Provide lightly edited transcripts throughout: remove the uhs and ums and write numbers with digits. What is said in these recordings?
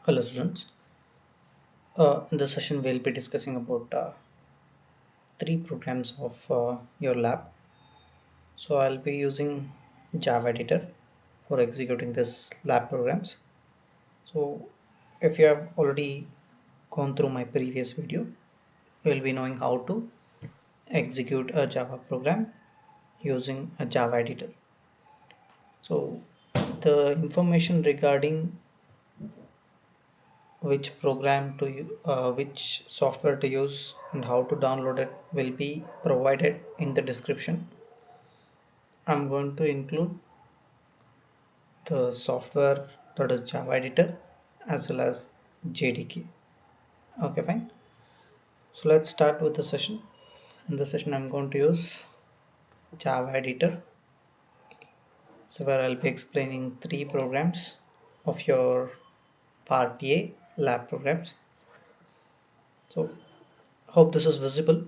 Hello students. In this session we'll be discussing about three programs of your lab. So I'll be using Java Editor for executing this lab programs. So if you have already gone through my previous video, you will be knowing how to execute a Java program using a Java Editor. So the information regarding which software to use and how to download it will be provided in the description. I'm going to include the software, that is Java Editor, as well as JDK. Okay, fine. So let's start with the session. In the session I'm going to use Java Editor, so where I'll be explaining three programs of your part A lab programs. So hope this is visible.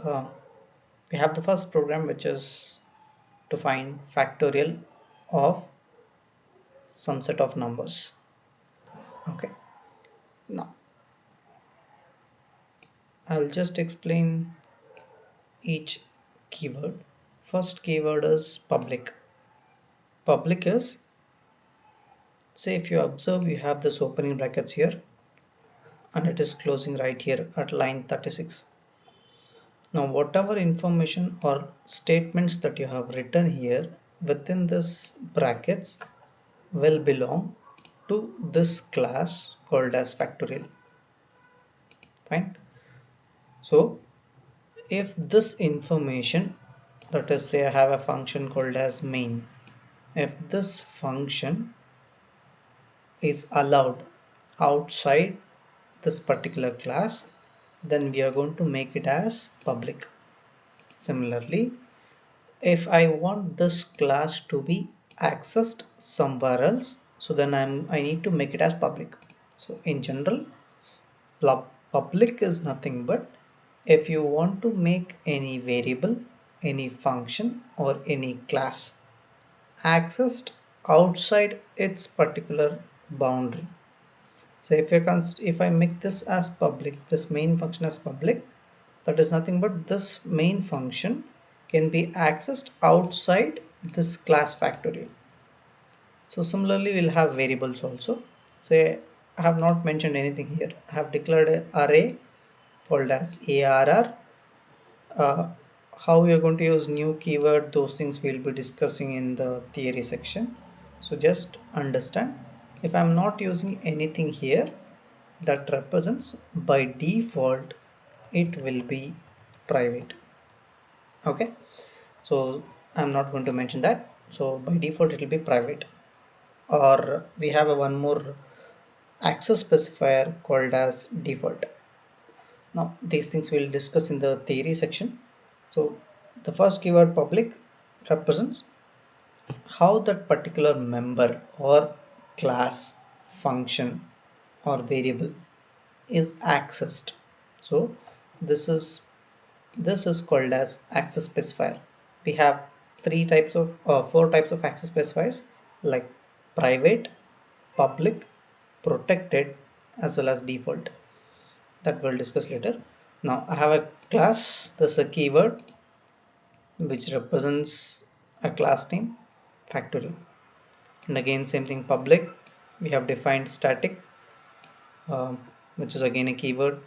uh, we have the first program, which is to find factorial of some set of numbers. Okay, now I'll just explain each keyword. First keyword is public. Public is, say if you observe, you have this opening brackets here and it is closing right here at line 36. Now whatever information or statements that you have written here within this brackets will belong to this class called as factorial. Fine. So if this information, that is, say I have a function called as main, if this function is allowed outside this particular class, then we are going to make it as public. Similarly, if I want this class to be accessed somewhere else, so then I need to make it as public. So in general, public is nothing but if you want to make any variable, any function or any class accessed outside its particular boundary. So if I make this as public, this main function as public, that is nothing but this main function can be accessed outside this class factorial. So similarly, we'll have variables also. Say I have not mentioned anything here. I have declared an array called as ARR. Uh, how we are going to use new keyword, those things we'll be discussing in the theory section. So just understand, if I'm not using anything here, that represents by default it will be private. Okay, so I'm not going to mention that. So by default it will be private. Or we have a one more access specifier called as default. Now these things we'll discuss in the theory section. So the first keyword public represents how that particular member or class, function or variable is accessed. So this is called as access specifier. We have four types of access specifiers, like private, public, protected, as well as default, that we'll discuss later. Now I have a class, this is a keyword which represents a class name factorial. And again same thing, public, we have defined static, um, which is again a keyword.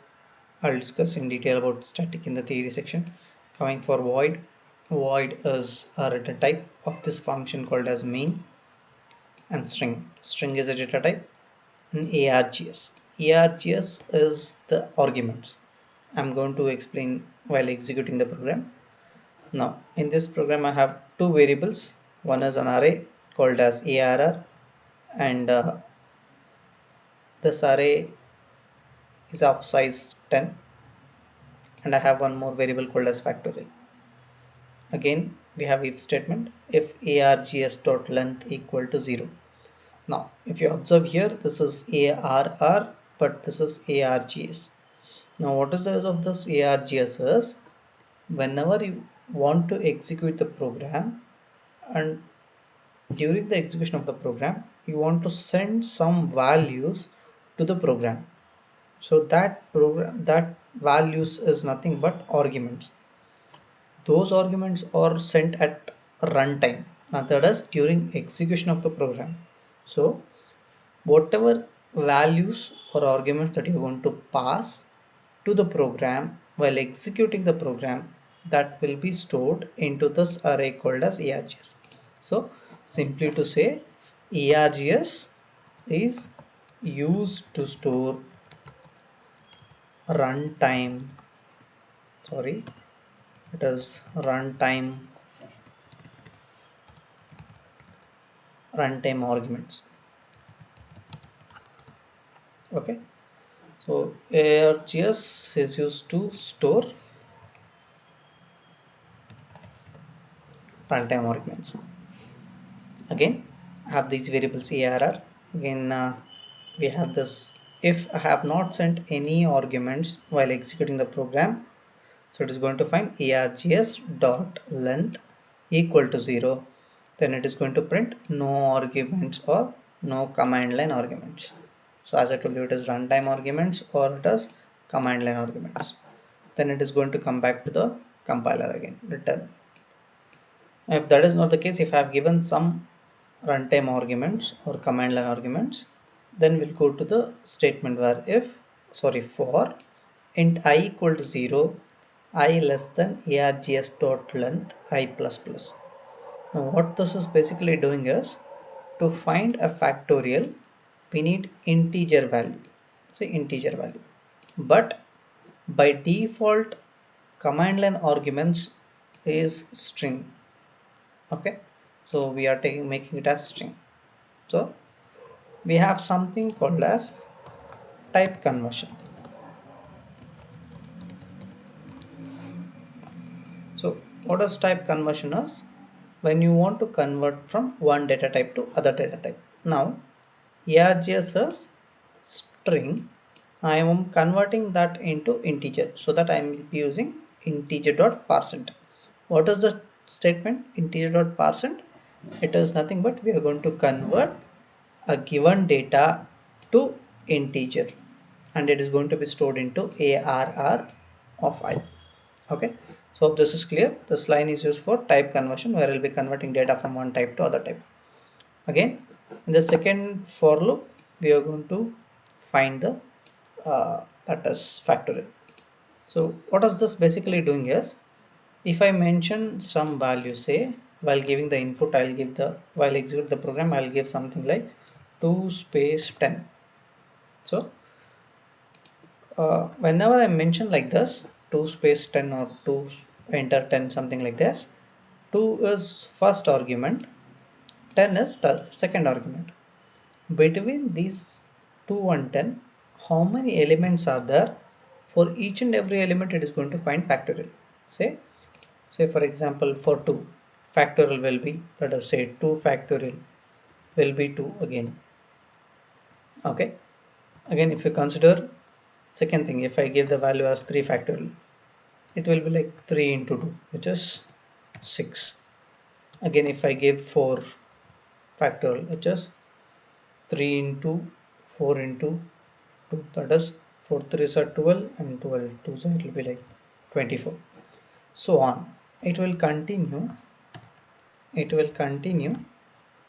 I'll discuss in detail about static in the theory section. Coming for void, void is a return type of this function called as main. And string is a data type. And args is the arguments. I'm going to explain while executing the program. Now in this program I have two variables. One is an array called as ARR, and this array is of size 10, and I have one more variable called as factorial. Again we have if statement, if args dot length equal to 0. Now if you observe here, this is ARR but this is args. Now what is the use of this args is, whenever you want to execute the program and during the execution of the program you want to send some values to the program. So that values is nothing but arguments. Those arguments are sent at runtime, that is during execution of the program. So whatever values or arguments that you want to pass to the program while executing the program, that will be stored into this array called as args. So simply to say, args is used to store runtime, sorry, it is runtime arguments. Okay, so args is used to store runtime arguments. Again, I have these variables arr. Again, we have this: if I have not sent any arguments while executing the program, so it is going to find args dot length equal to 0. Then it is going to print no arguments or no command line arguments. So as I told you, it is runtime arguments or it is command line arguments. Then it is going to come back to the compiler again, return. If that is not the case, if I have given some runtime arguments or command line arguments, then we'll go to the statement where for int I equal to 0, I less than args dot length I plus plus. Now what this is basically doing is, to find a factorial we need integer value, say integer value, but by default command line arguments is string. Okay, so we are making it as string. So we have something called as type conversion. So what does type conversion is? When you want to convert from one data type to other data type. Now args is string, I am converting that into integer, so that I am using integer dot parseInt. What is the statement integer dot parseInt? It is nothing but we are going to convert a given data to integer, and it is going to be stored into arr of I. Okay, so this is clear. This line is used for type conversion, where we'll be converting data from one type to other type. Again, in the second for loop, we are going to find the that is factorial. So what is this basically doing is, if I mention some value, say while giving the input, I'll give the, while execute the program, I'll give something like 2 space 10. So whenever I mention like this 2 space 10 or 2 enter 10, something like this, 2 is first argument, 10 is the second argument. Between these 2 and 10, how many elements are there? For each and every element it is going to find factorial. Say for example, for 2 factorial will be, let us say 2 factorial will be 2 again. Okay, again if you consider second thing, if I give the value as 3 factorial, it will be like 3 into 2, which is 6. Again if I give 4 factorial, which is 3 into 4 into 2, that is 4 3s are 12 and 12 2, so it will be like 24, so on. It will continue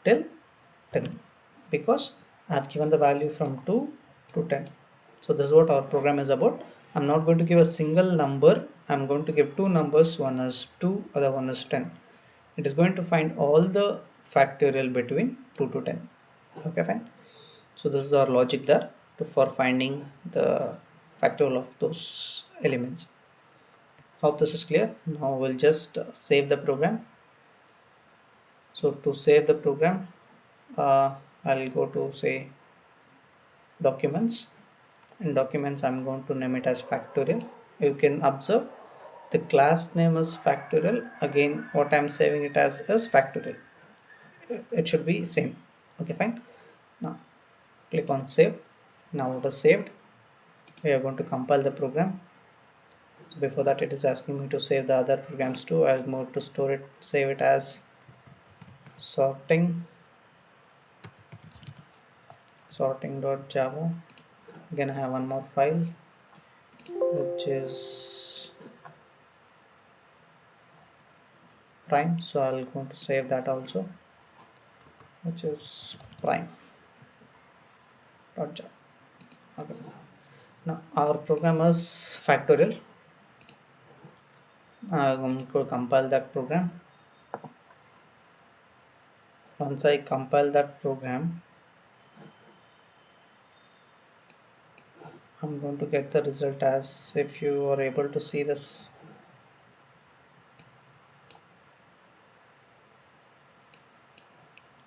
till 10, because I have given the value from 2 to 10. So this is what our program is about. I'm not going to give a single number, I'm going to give two numbers, one is 2, other one is 10. It is going to find all the factorial between 2 to 10. Okay, fine. So this is our logic there for finding the factorial of those elements. Hope this is clear. Now we'll just save the program. So to save the program, I'll go to say documents. In documents I'm going to name it as factorial. You can observe the class name is factorial. Again what I'm saving it as is factorial. It should be same. Okay, fine. Now click on save. Now it is saved. We are going to compile the program. So before that it is asking me to save the other programs too. I'll move to store it, save it as sorting.java. Again I have one more file which is prime, so I'll going to save that also, which is prime.java. Okay. Now our program is factorial. I'm going to compile that program. Once I compile that program, I'm going to get the result as if you are able to see this.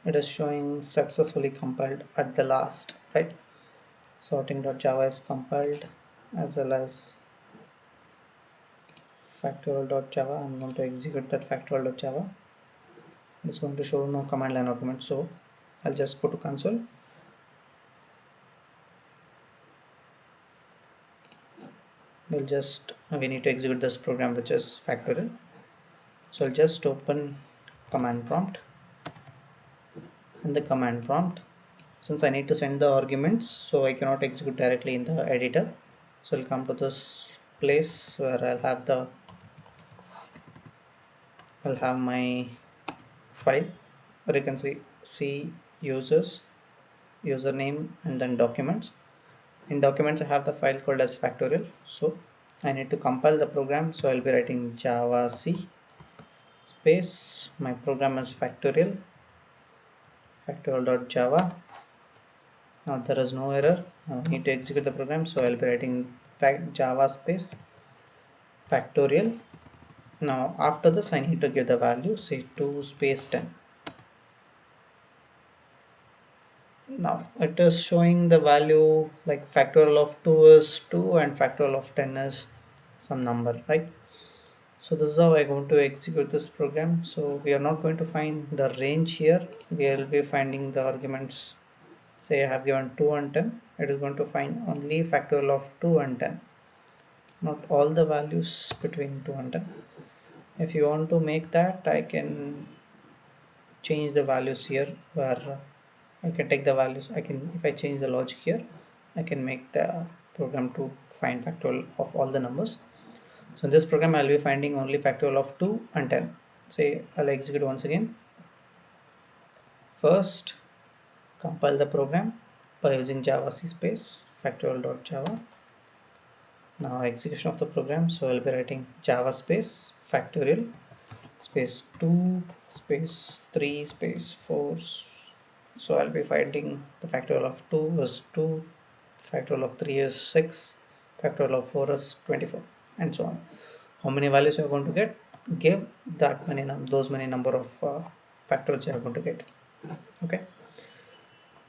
It is showing successfully compiled at the last, right? Sorting.java is compiled as well as factorial.java. I'm going to execute that factorial.java. It's going to show no command line argument, so I'll just go to console. We need to execute this program, which is factorial. So I'll just open command prompt. In the command prompt, since I need to send the arguments, so I cannot execute directly in the editor, so I'll come to this place where I'll have my file where you can see users, username, and then documents. In documents I have the file called as factorial, so I need to compile the program, so I'll be writing java c space, my program is factorial.java. Now there is no error. Now I need to execute the program, so I'll be writing java space factorial. Now after this I need to give the value, say 2 space 10. Now it is showing the value like factorial of 2 is 2 and factorial of 10 is some number, right? So this is how I'm going to execute this program. So we are not going to find the range here, we will be finding the arguments. Say I have given 2 and 10, it is going to find only factorial of 2 and 10, not all the values between 2 and 10. If you want to make that, I can change the values here, where I can take the values, if I change the logic here, I can make the program to find factorial of all the numbers. So in this program I'll be finding only factorial of 2 and 10. Say I'll execute once again. First compile the program by using java c space factorial.java. Now execution of the program, so I'll be writing java space factorial space 2 space 3 space 4. So I'll be finding the factorial of 2 is 2, factorial of 3 is 6, factorial of 4 is 24, and so on. How many values you are going to get, give that many those many number of factorials you are going to get. Okay,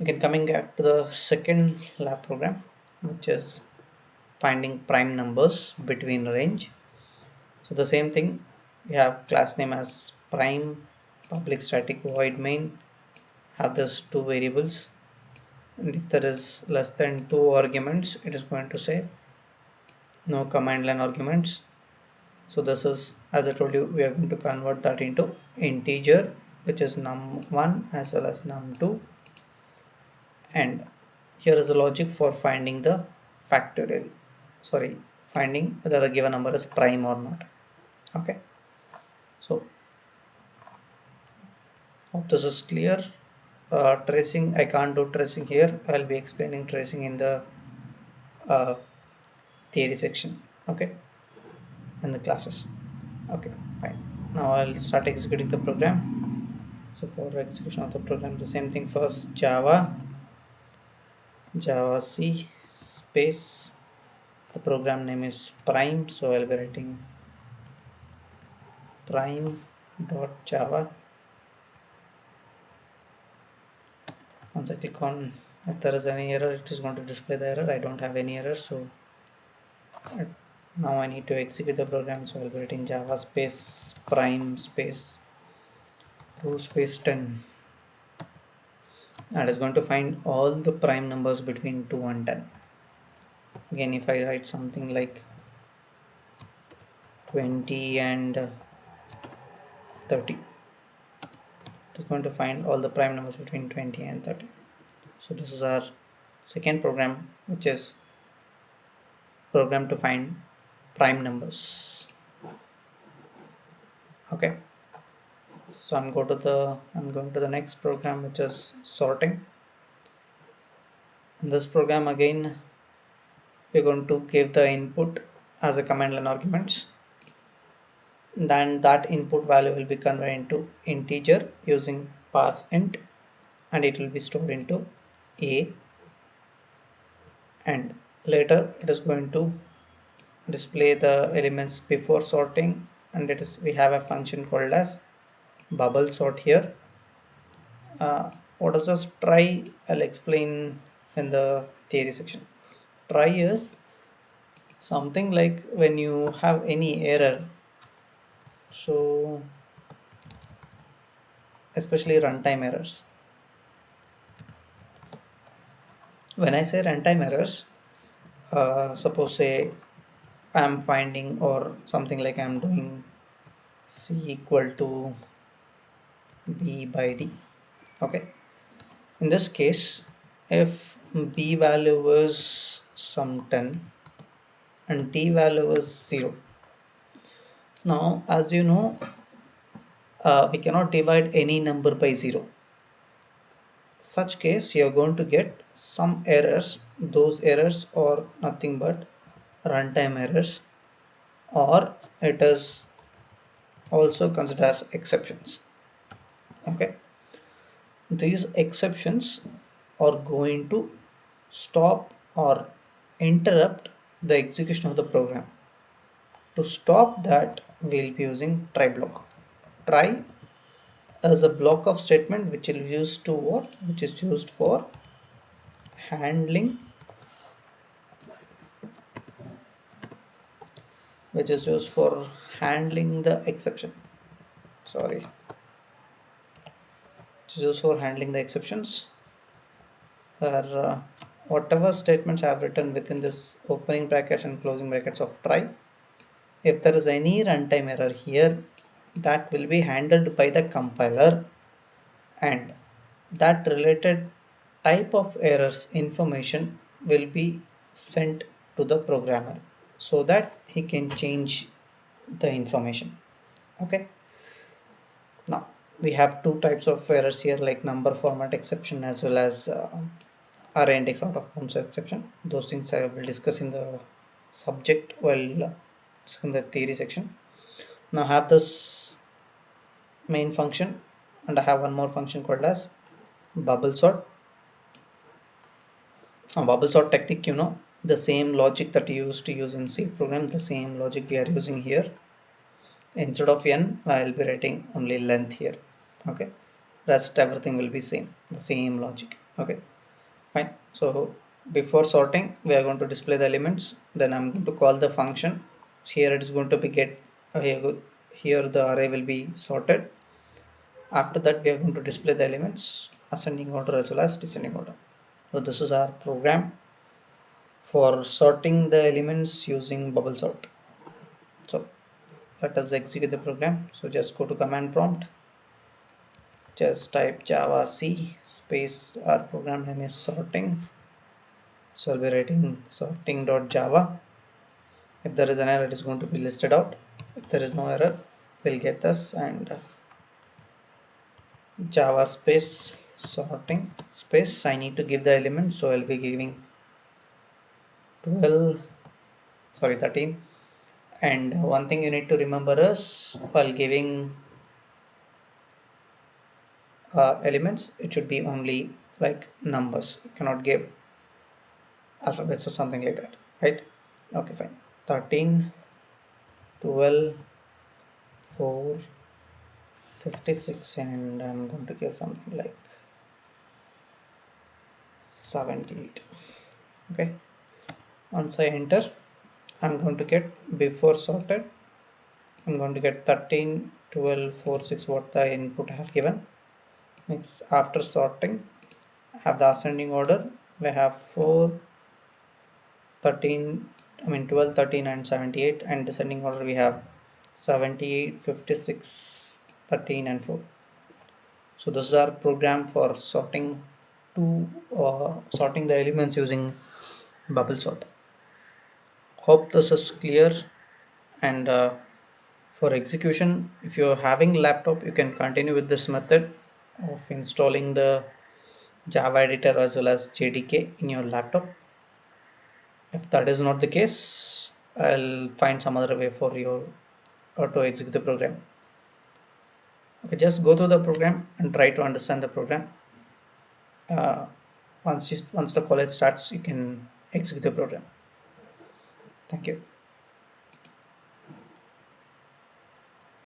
again coming back to the second lab program, which is finding prime numbers between range. So the same thing, we have class name as prime, public static void main, have these two variables, and if there is less than 2 arguments, it is going to say no command line arguments. So this is, as I told you, we are going to convert that into integer, which is num1 as well as num2, and here is the logic for finding the factorial, finding whether the given number is prime or not. Okay, so hope this is clear. Tracing, I can't do tracing here, I'll be explaining tracing in the uh, theory section, okay, in the classes. Okay, fine. Now I'll start executing the program. So for execution of the program, the same thing. First java c space, the program name is prime, so I'll be writing prime.java. Once I click on, if there is any error, it is going to display the error. I don't have any error, so now I need to execute the program, so I'll be writing java space prime space 2 space 10. That is going to find all the prime numbers between 2 and 10. Again, if I write something like 20 and 30, it is going to find all the prime numbers between 20 and 30. So this is our second program, which is program to find prime numbers. Okay, so I'm going to the next program, which is sorting. In this program again, we're going to give the input as a command line arguments. Then that input value will be converted into integer using parse int, and it will be stored into a, and later it is going to display the elements before sorting, and it is we have a function called as bubble sort here. What is this try? I'll explain in the theory section. Try is something like when you have any error, so especially runtime errors. When I say runtime errors, suppose say I'm finding or something like I'm doing c equal to b by d. Okay, in this case, if b value was some 10 and d value was 0, now as you know, we cannot divide any number by 0. Such case you are going to get some errors. Those errors are nothing but runtime errors, or it is also considered as exceptions. Okay, these exceptions are going to stop or interrupt the execution of the program. To stop that, we'll be using try block. Try as a block of statement which is used to what? Which is used for handling, which is used for handling the exception. Sorry, which is used for handling the exceptions. Or whatever statements I have written within this opening brackets and closing brackets of try, if there is any runtime error here, that will be handled by the compiler, and that related type of errors information will be sent to the programmer so that he can change the information. Okay, now we have two types of errors here, like number format exception as well as array index out of bounds exception. Those things I will discuss in the subject while in the theory section. Now I have this main function, and I have one more function called as bubble sort. Bubble sort technique, you know, the same logic that you used to use in C program, the same logic we are using here. Instead of n, I will be writing only length here. Okay, rest everything will be same, the same logic. Okay, fine. So before sorting, we are going to display the elements. Then I'm going to call the function. Here it is going to be get. Here the array will be sorted. After that, we are going to display the elements ascending order as well as descending order. So this is our program for sorting the elements using bubble sort. So let us execute the program. So just go to command prompt, just type java c space, our program name is sorting. So I'll be writing sorting.java. If there is an error, it is going to be listed out. If there is no error, we'll get this, and java space sorting space, I need to give the element, so I'll be giving 12, sorry 13. And one thing you need to remember is while giving elements, it should be only like numbers. You cannot give alphabets or something like that, right? Okay, fine. 13, 12, 4, 56, and I'm going to give something like 78. Okay, once I enter, I'm going to get before sorted, I'm going to get 13, 12, 4, 6, what the input I have given. Next, after sorting, I have the ascending order. We have 4, 13, 12, 13 and 78, and descending order we have 78, 56, 13 and 4. So this is our program for sorting to sorting the elements using bubble sort. Hope this is clear. And for execution, if you're having laptop, you can continue with this method of installing the Java editor as well as JDK in your laptop. If that is not the case, I'll find some other way for you to execute the program. Okay, just go through the program and try to understand the program. uh, once the college starts, you can execute the program. Thank you.